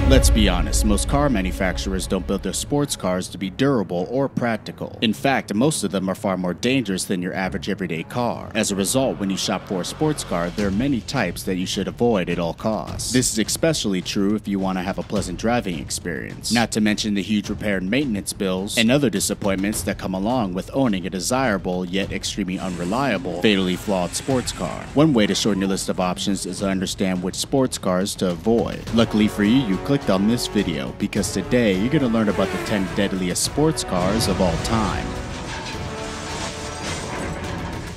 Let's be honest, most car manufacturers don't build their sports cars to be durable or practical. In fact, most of them are far more dangerous than your average everyday car. As a result, when you shop for a sports car, there are many types that you should avoid at all costs. This is especially true if you want to have a pleasant driving experience. Not to mention the huge repair and maintenance bills and other disappointments that come along with owning a desirable yet extremely unreliable, fatally flawed sports car. One way to shorten your list of options is to understand which sports cars to avoid. Luckily for you, you clicked on this video because today you're going to learn about the 10 deadliest sports cars of all time.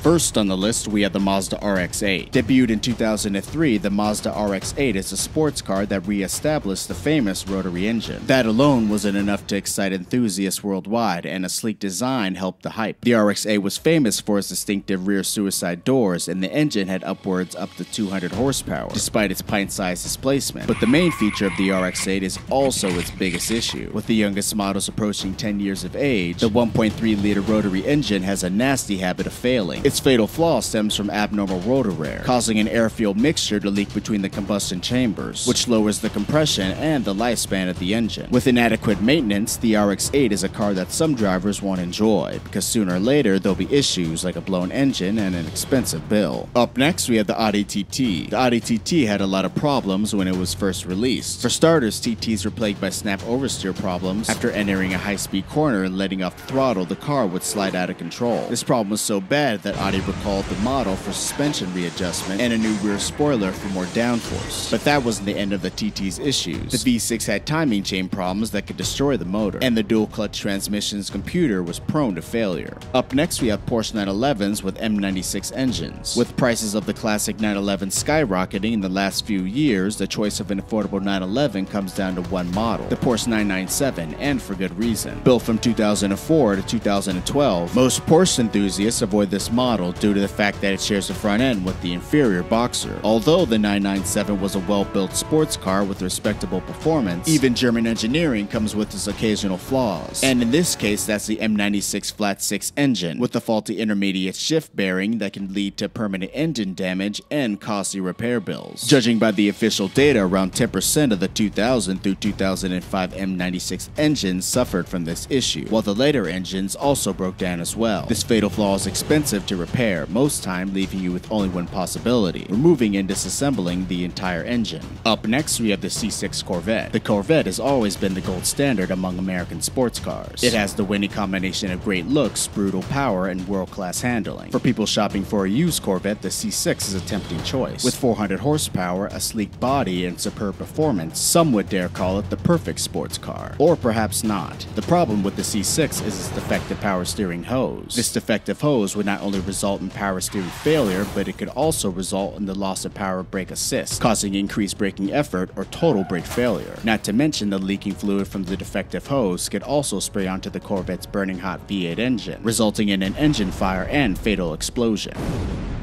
First on the list, we have the Mazda RX8. Debuted in 2003, the Mazda RX8 is a sports car that re-established the famous rotary engine. That alone wasn't enough to excite enthusiasts worldwide, and a sleek design helped the hype. The RX8 was famous for its distinctive rear suicide doors, and the engine had upwards up to 200 horsepower, despite its pint-sized displacement. But the main feature of the RX8 is also its biggest issue. With the youngest models approaching 10 years of age, the 1.3-liter rotary engine has a nasty habit of failing. Its fatal flaw stems from abnormal rotor air, causing an air-fuel mixture to leak between the combustion chambers, which lowers the compression and the lifespan of the engine. With inadequate maintenance, the RX8 is a car that some drivers won't enjoy, because sooner or later there'll be issues like a blown engine and an expensive bill. Up next, we have the Audi TT. The Audi TT had a lot of problems when it was first released. For starters, TTs were plagued by snap oversteer problems. After entering a high-speed corner and letting off the throttle, the car would slide out of control. This problem was so bad that Audi recalled the model for suspension readjustment and a new rear spoiler for more downforce. But that wasn't the end of the TT's issues. The V6 had timing chain problems that could destroy the motor, and the dual clutch transmission's computer was prone to failure. Up next, we have Porsche 911s with M96 engines. With prices of the classic 911 skyrocketing in the last few years, the choice of an affordable 911 comes down to one model, the Porsche 997, and for good reason. Built from 2004 to 2012, most Porsche enthusiasts avoid this model due to the fact that it shares the front end with the inferior Boxer. Although the 997 was a well-built sports car with respectable performance, even German engineering comes with its occasional flaws. And in this case, that's the M96 flat 6 engine, with a faulty intermediate shift bearing that can lead to permanent engine damage and costly repair bills. Judging by the official data, around 10% of the 2000 through 2005 M96 engines suffered from this issue, while the later engines also broke down as well. This fatal flaw is expensive to repair, most time leaving you with only one possibility: removing and disassembling the entire engine. Up next, we have the C6 Corvette. The Corvette has always been the gold standard among American sports cars. It has the winning combination of great looks, brutal power, and world-class handling. For people shopping for a used Corvette, the C6 is a tempting choice. With 400 horsepower, a sleek body, and superb performance, some would dare call it the perfect sports car. Or perhaps not. The problem with the C6 is its defective power steering hose. This defective hose would not only result in power steering failure, but it could also result in the loss of power brake assist, causing increased braking effort or total brake failure. Not to mention the leaking fluid from the defective hose could also spray onto the Corvette's burning hot V8 engine, resulting in an engine fire and fatal explosion.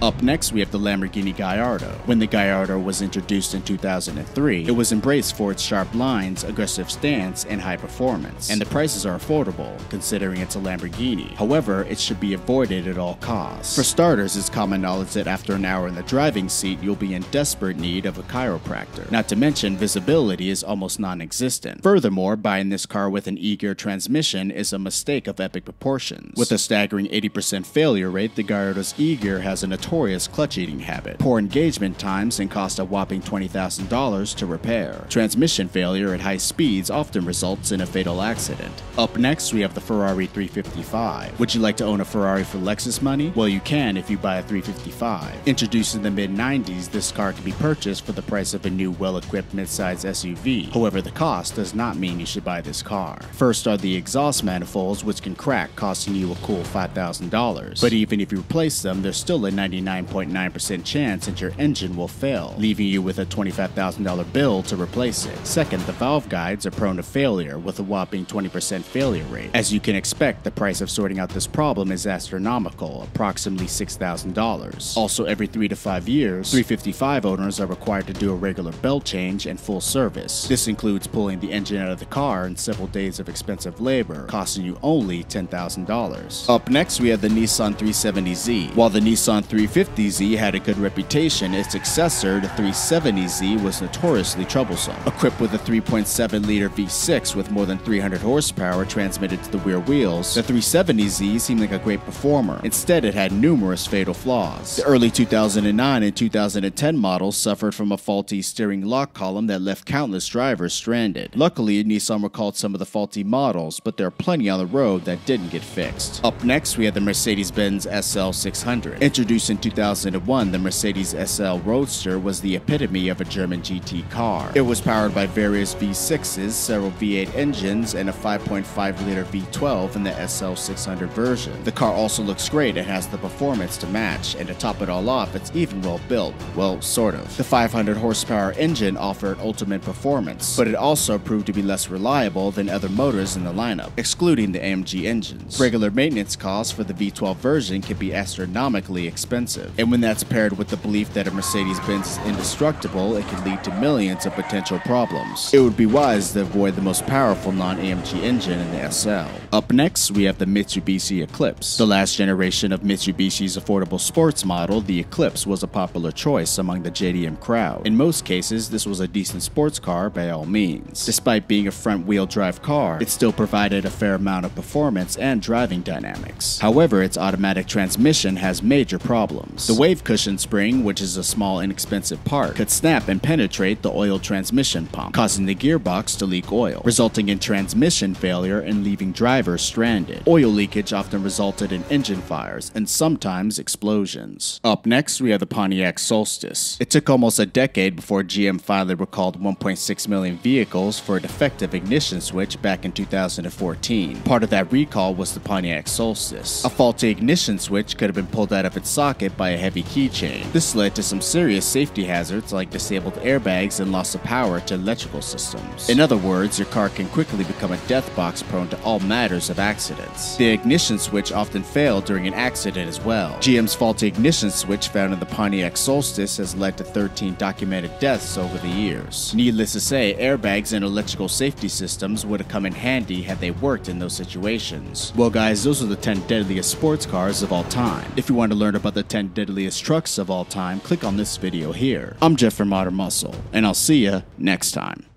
Up next, we have the Lamborghini Gallardo. When the Gallardo was introduced in 2003, it was embraced for its sharp lines, aggressive stance, and high performance, and the prices are affordable, considering it's a Lamborghini. However, it should be avoided at all costs. For starters, it's common knowledge that after an hour in the driving seat, you'll be in desperate need of a chiropractor. Not to mention, visibility is almost non-existent. Furthermore, buying this car with an e-gear transmission is a mistake of epic proportions. With a staggering 80% failure rate, the Gallardo's e-gear has a notorious clutch-eating habit, poor engagement times, and cost a whopping $20,000 to repair. Transmission failure at high speeds often results in a fatal accident. Up next, we have the Ferrari 355. Would you like to own a Ferrari for Lexus money? Well, you can if you buy a 355. Introduced in the mid-90s, this car can be purchased for the price of a new well-equipped mid-size SUV. However, the cost does not mean you should buy this car. First are the exhaust manifolds, which can crack, costing you a cool $5,000. But even if you replace them, there's still a 99.9% chance that your engine will fail, leaving you with a $25,000 bill to replace it. Second, the valve guides are prone to failure, with a whopping 20% failure rate. As you can expect, the price of sorting out this problem is astronomical, approximately $6,000. Also, every 3 to 5 years, 355 owners are required to do a regular belt change and full service. This includes pulling the engine out of the car and several days of expensive labor, costing you only $10,000. Up next, we have the Nissan 370Z. While the Nissan 3 350Z had a good reputation, its successor, the 370Z, was notoriously troublesome. Equipped with a 3.7-liter V6 with more than 300 horsepower transmitted to the rear wheels, the 370Z seemed like a great performer. Instead, it had numerous fatal flaws. The early 2009 and 2010 models suffered from a faulty steering lock column that left countless drivers stranded. Luckily, Nissan recalled some of the faulty models, but there are plenty on the road that didn't get fixed. Up next, we have the Mercedes-Benz SL600. Introduced in 2001, the Mercedes SL Roadster was the epitome of a German GT car. It was powered by various V6s, several V8 engines, and a 5.5-liter V12 in the SL600 version. The car also looks great and has the performance to match, and to top it all off, it's even well built. Well, sort of. The 500 horsepower engine offered ultimate performance, but it also proved to be less reliable than other motors in the lineup, excluding the AMG engines. Regular maintenance costs for the V12 version can be astronomically expensive, and when that's paired with the belief that a Mercedes-Benz is indestructible, it can lead to millions of potential problems. It would be wise to avoid the most powerful non-AMG engine in the SL. Up next, we have the Mitsubishi Eclipse. The last generation of Mitsubishi's affordable sports model, the Eclipse was a popular choice among the JDM crowd. In most cases, this was a decent sports car by all means. Despite being a front-wheel drive car, it still provided a fair amount of performance and driving dynamics. However, its automatic transmission has major problems. The wave cushion spring, which is a small inexpensive part, could snap and penetrate the oil transmission pump, causing the gearbox to leak oil, resulting in transmission failure and leaving drivers stranded. Oil leakage often resulted in engine fires and sometimes explosions. Up next, we have the Pontiac Solstice. It took almost a decade before GM finally recalled 1.6 million vehicles for a defective ignition switch back in 2014. Part of that recall was the Pontiac Solstice. A faulty ignition switch could have been pulled out of its socket by a heavy keychain. This led to some serious safety hazards like disabled airbags and loss of power to electrical systems. In other words, your car can quickly become a death box prone to all matters of accidents. The ignition switch often failed during an accident as well. GM's faulty ignition switch found in the Pontiac Solstice has led to 13 documented deaths over the years. Needless to say, airbags and electrical safety systems would have come in handy had they worked in those situations. Well guys, those are the 10 deadliest sports cars of all time. If you want to learn about the 10 deadliest trucks of all time, click on this video here. I'm Jeff from Modern Muscle, and I'll see ya next time.